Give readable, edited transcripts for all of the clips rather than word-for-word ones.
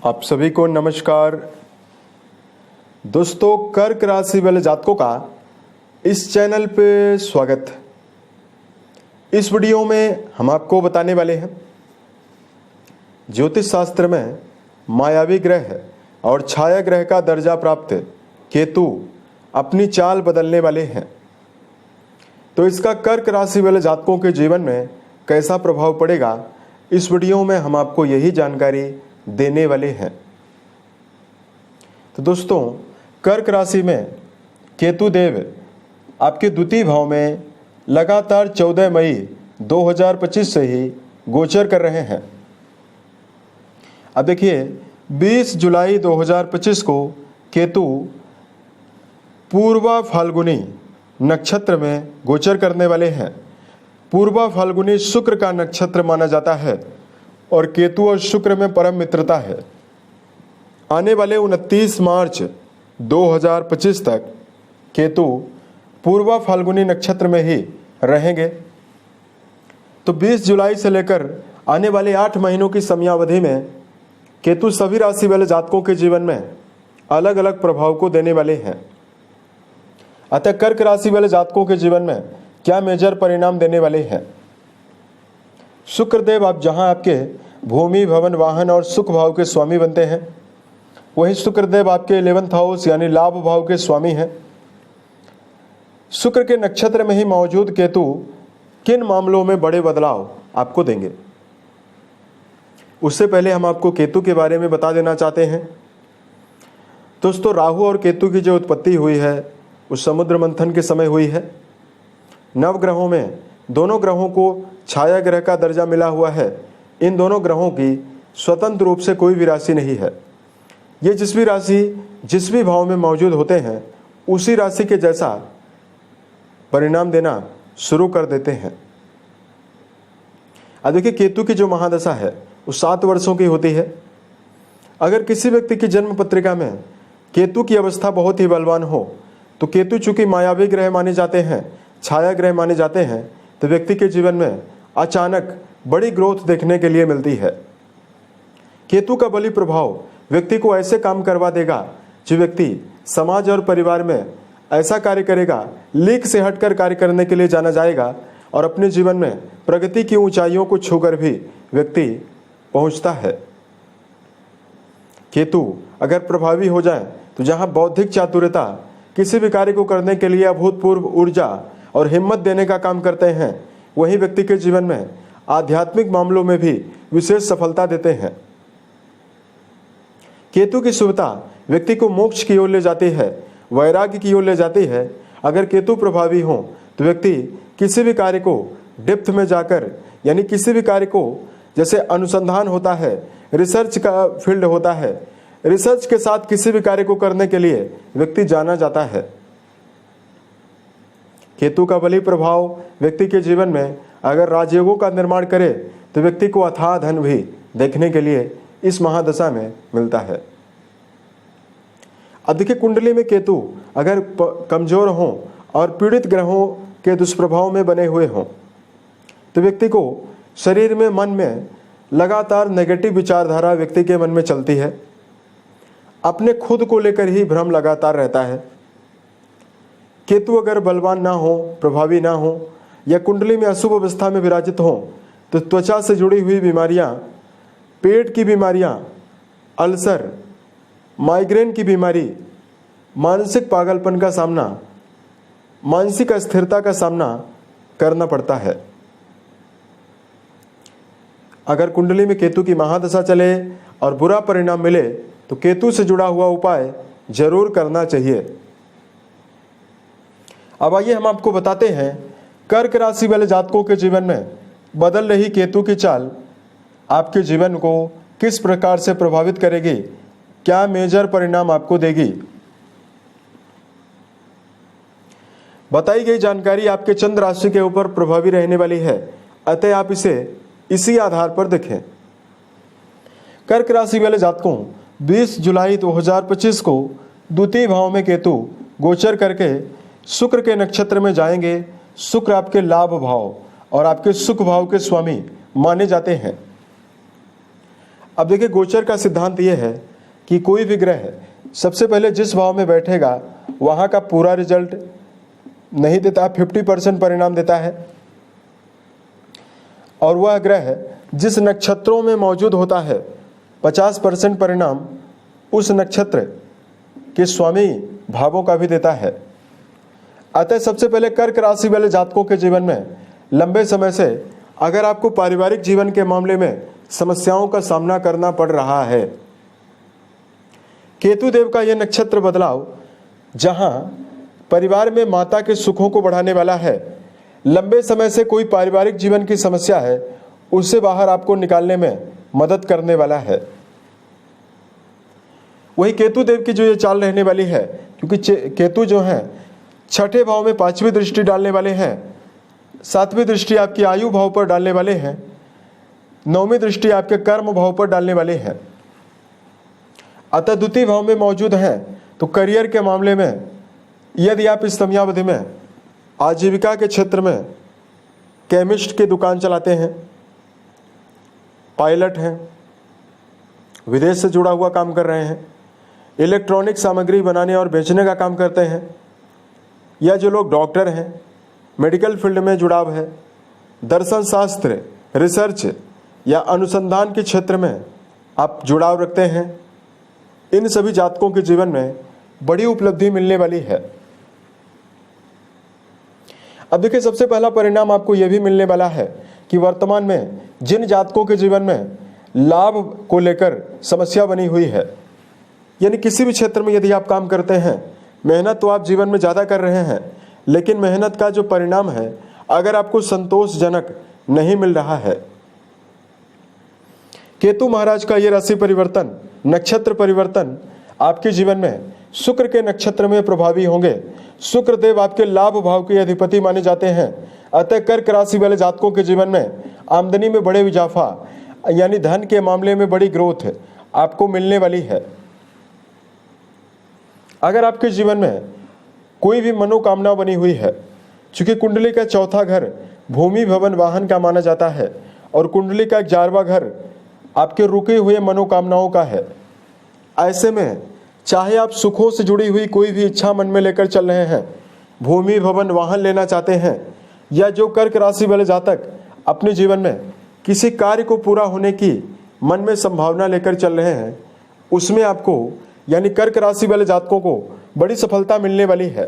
आप सभी को नमस्कार। दोस्तों, कर्क राशि वाले जातकों का इस चैनल पे स्वागत है। इस वीडियो में हम आपको बताने वाले हैं ज्योतिष शास्त्र में मायावी ग्रह और छाया ग्रह का दर्जा प्राप्त केतु अपनी चाल बदलने वाले हैं, तो इसका कर्क राशि वाले जातकों के जीवन में कैसा प्रभाव पड़ेगा, इस वीडियो में हम आपको यही जानकारी देने वाले हैं। तो दोस्तों, कर्क राशि में केतु देव आपके द्वितीय भाव में लगातार 14 मई 2025 से ही गोचर कर रहे हैं। अब देखिए, 20 जुलाई 2025 को केतु पूर्वा फाल्गुनी नक्षत्र में गोचर करने वाले हैं। पूर्वा फाल्गुनी शुक्र का नक्षत्र माना जाता है और केतु और शुक्र में परम मित्रता है। आने वाले 29 मार्च 2025 तक केतु पूर्वा फाल्गुनी नक्षत्र में ही रहेंगे। तो 20 जुलाई से लेकर आने वाले 8 महीनों की समयावधि में केतु सभी राशि वाले जातकों के जीवन में अलग अलग प्रभाव को देने वाले हैं। अतः कर्क राशि वाले जातकों के जीवन में क्या मेजर परिणाम देने वाले हैं। शुक्रदेव आप जहां आपके भूमि, भवन, वाहन और सुख भाव के स्वामी बनते हैं, वहीं शुक्रदेव आपके 11th हाउस यानी लाभ भाव के स्वामी हैं। शुक्र के नक्षत्र में ही मौजूद केतु किन मामलों में बड़े बदलाव आपको देंगे, उससे पहले हम आपको केतु के बारे में बता देना चाहते हैं। दोस्तों, राहु और केतु की जो उत्पत्ति हुई है उस समुद्र मंथन के समय हुई है। नवग्रहों में दोनों ग्रहों को छाया ग्रह का दर्जा मिला हुआ है। इन दोनों ग्रहों की स्वतंत्र रूप से कोई भी राशि नहीं है। ये जिस भी राशि जिस भी भाव में मौजूद होते हैं उसी राशि के जैसा परिणाम देना शुरू कर देते हैं। अब देखिए, केतु की जो महादशा है वो 7 वर्षों की होती है। अगर किसी व्यक्ति की जन्म पत्रिका में केतु की अवस्था बहुत ही बलवान हो तो केतु चूंकि मायावी ग्रह माने जाते हैं, छाया ग्रह माने जाते हैं, तो व्यक्ति के जीवन में अचानक बड़ी ग्रोथ देखने के लिए मिलती है। केतु का बली प्रभाव व्यक्ति को ऐसे काम करवा देगा जो व्यक्ति समाज और परिवार में ऐसा कार्य करेगा, लीक से हटकर कार्य करने के लिए जाना जाएगा और अपने जीवन में प्रगति की ऊंचाइयों को छूकर भी व्यक्ति पहुंचता है। केतु अगर प्रभावी हो जाए तो जहां बौद्धिक चातुर्यता किसी भी कार्य को करने के लिए अभूतपूर्व ऊर्जा और हिम्मत देने का काम करते हैं, वही व्यक्ति के जीवन में आध्यात्मिक मामलों में भी विशेष सफलता देते हैं। केतु की शुभता व्यक्ति को मोक्ष की ओर ले जाती है, वैराग्य की ओर ले जाती है। अगर केतु प्रभावी हो तो व्यक्ति किसी भी कार्य को डेप्थ में जाकर, यानी किसी भी कार्य को, जैसे अनुसंधान होता है, रिसर्च का फील्ड होता है, रिसर्च के साथ किसी भी कार्य को करने के लिए व्यक्ति जाना जाता है। केतु का बली प्रभाव व्यक्ति के जीवन में अगर राजयोगों का निर्माण करे तो व्यक्ति को अथाह धन भी देखने के लिए इस महादशा में मिलता है। अधिक कुंडली में केतु अगर कमजोर हो और पीड़ित ग्रहों के दुष्प्रभाव में बने हुए हों तो व्यक्ति को शरीर में, मन में लगातार नेगेटिव विचारधारा व्यक्ति के मन में चलती है। अपने खुद को लेकर ही भ्रम लगातार रहता है। केतु अगर बलवान ना हो, प्रभावी ना हो या कुंडली में अशुभ अवस्था में विराजित हो तो त्वचा से जुड़ी हुई बीमारियां, पेट की बीमारियां, अल्सर, माइग्रेन की बीमारी, मानसिक पागलपन का सामना, मानसिक अस्थिरता का सामना करना पड़ता है। अगर कुंडली में केतु की महादशा चले और बुरा परिणाम मिले तो केतु से जुड़ा हुआ उपाय जरूर करना चाहिए। अब आइए हम आपको बताते हैं कर्क राशि वाले जातकों के जीवन में बदल रही केतु की चाल आपके जीवन को किस प्रकार से प्रभावित करेगी, क्या मेजर परिणाम आपको देगी। बताई गई जानकारी आपके चंद्र राशि के ऊपर प्रभावी रहने वाली है, अतः आप इसे इसी आधार पर देखें। कर्क राशि वाले जातकों 20 जुलाई 2025 को द्वितीय भाव में केतु गोचर करके शुक्र के नक्षत्र में जाएंगे। शुक्र आपके लाभ भाव और आपके सुख भाव के स्वामी माने जाते हैं। अब देखिए, गोचर का सिद्धांत ये है कि कोई भी ग्रह सबसे पहले जिस भाव में बैठेगा वहाँ का पूरा रिजल्ट नहीं देता, 50% परिणाम देता है। और वह ग्रह जिस नक्षत्रों में मौजूद होता है 50% परिणाम उस नक्षत्र के स्वामी भावों का भी देता है। अतः सबसे पहले कर्क राशि वाले जातकों के जीवन में लंबे समय से अगर आपको पारिवारिक जीवन के मामले में समस्याओं का सामना करना पड़ रहा है, केतु देव का यह नक्षत्र बदलाव जहां परिवार में माता के सुखों को बढ़ाने वाला है, लंबे समय से कोई पारिवारिक जीवन की समस्या है उससे बाहर आपको निकालने में मदद करने वाला है। वही केतु देव की जो ये चाल रहने वाली है, क्योंकि केतु जो है छठे भाव में 5वीं दृष्टि डालने वाले हैं, 7वीं दृष्टि आपकी आयु भाव पर डालने वाले हैं, 9वीं दृष्टि आपके कर्म भाव पर डालने वाले हैं। अतः द्वितीय भाव में मौजूद हैं तो करियर के मामले में यदि आप इस समयावधि में आजीविका के क्षेत्र में केमिस्ट की दुकान चलाते हैं, पायलट हैं, विदेश से जुड़ा हुआ काम कर रहे हैं, इलेक्ट्रॉनिक सामग्री बनाने और बेचने का काम करते हैं, या जो लोग डॉक्टर हैं, मेडिकल फील्ड में जुड़ाव है, दर्शन शास्त्र, रिसर्च या अनुसंधान के क्षेत्र में आप जुड़ाव रखते हैं, इन सभी जातकों के जीवन में बड़ी उपलब्धि मिलने वाली है। अब देखिए, सबसे पहला परिणाम आपको यह भी मिलने वाला है कि वर्तमान में जिन जातकों के जीवन में लाभ को लेकर समस्या बनी हुई है, यानी किसी भी क्षेत्र में यदि आप काम करते हैं, मेहनत तो आप जीवन में ज़्यादा कर रहे हैं, लेकिन मेहनत का जो परिणाम है अगर आपको संतोषजनक नहीं मिल रहा है, केतु महाराज का ये राशि परिवर्तन, नक्षत्र परिवर्तन आपके जीवन में शुक्र के नक्षत्र में प्रभावी होंगे। शुक्र देव आपके लाभ भाव के अधिपति माने जाते हैं। अतः कर्क राशि वाले जातकों के जीवन में आमदनी में बड़े इजाफा, यानी धन के मामले में बड़ी ग्रोथ आपको मिलने वाली है। अगर आपके जीवन में कोई भी मनोकामना बनी हुई है, चूंकि कुंडली का चौथा घर भूमि भवन वाहन का माना जाता है और कुंडली का 11वां घर आपके रुके हुए मनोकामनाओं का है, ऐसे में चाहे आप सुखों से जुड़ी हुई कोई भी इच्छा मन में लेकर चल रहे हैं, भूमि भवन वाहन लेना चाहते हैं, या जो कर्क राशि वाले जातक अपने जीवन में किसी कार्य को पूरा होने की मन में संभावना लेकर चल रहे हैं, उसमें आपको यानी कर्क राशि वाले जातकों को बड़ी सफलता मिलने वाली है।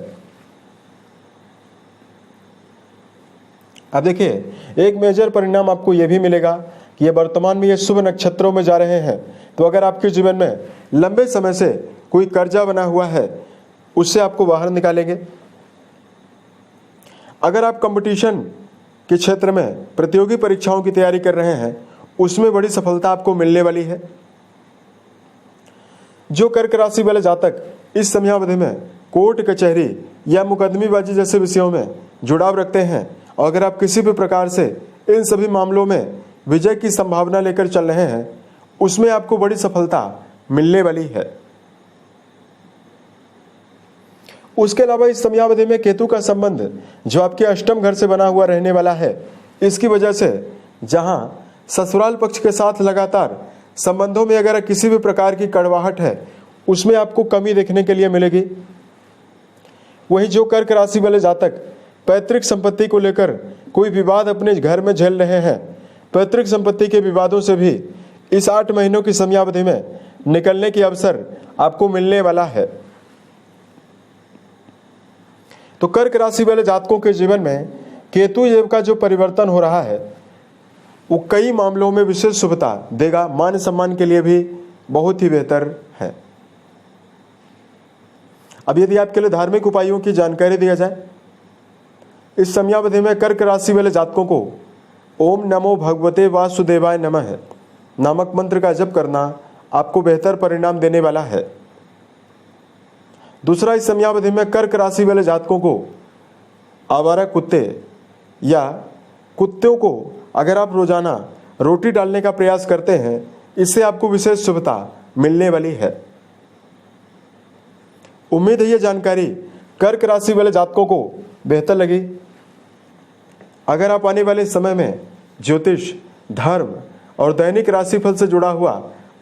अब देखिए, एक मेजर परिणाम आपको यह भी मिलेगा कि ये वर्तमान में ये शुभ नक्षत्रों में जा रहे हैं, तो अगर आपके जीवन में लंबे समय से कोई कर्जा बना हुआ है उससे आपको बाहर निकालेंगे। अगर आप कंपटीशन के क्षेत्र में प्रतियोगी परीक्षाओं की तैयारी कर रहे हैं, उसमें बड़ी सफलता आपको मिलने वाली है। जो कर्क राशि वाले जातक इस समयावधि में कोर्ट कचहरी या मुकदमेबाजी जैसे विषयों में जुड़ाव रखते हैं, और अगर आप किसी भी प्रकार से इन सभी मामलों में विजय की संभावना लेकर चल रहे हैं, उसमें आपको बड़ी सफलता मिलने वाली है। उसके अलावा इस समयावधि में केतु का संबंध जो आपके अष्टम घर से बना हुआ रहने वाला है, इसकी वजह से जहां ससुराल पक्ष के साथ लगातार संबंधों में अगर किसी भी प्रकार की कड़वाहट है, उसमें आपको कमी देखने के लिए मिलेगी। वही जो कर्क राशि वाले जातक पैतृक संपत्ति को लेकर कोई विवाद अपने घर में झेल रहे हैं, पैतृक संपत्ति के विवादों से भी इस 8 महीनों की समयावधि में निकलने की अवसर आपको मिलने वाला है। तो कर्क राशि वाले जातकों के जीवन में केतु योग का जो परिवर्तन हो रहा है वो कई मामलों में विशेष शुभता देगा, मान सम्मान के लिए भी बहुत ही बेहतर है। अब यदि आपके लिए धार्मिक उपायों की जानकारी दिया जाए, इस समयावधि में कर्क राशि वाले जातकों को ओम नमो भगवते वासुदेवाय नमः नामक मंत्र का जप करना आपको बेहतर परिणाम देने वाला है। दूसरा, इस समयावधि में कर्क राशि वाले जातकों को आवारा कुत्ते या कुत्तों को अगर आप रोजाना रोटी डालने का प्रयास करते हैं, इससे आपको विशेष शुभता मिलने वाली है। उम्मीद है ये जानकारी कर्क राशि वाले जातकों को बेहतर लगी। अगर आप आने वाले समय में ज्योतिष, धर्म और दैनिक राशिफल से जुड़ा हुआ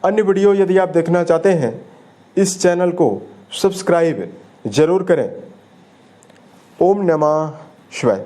अन्य वीडियो यदि आप देखना चाहते हैं, इस चैनल को सब्सक्राइब जरूर करें। ओम नमः शिवाय।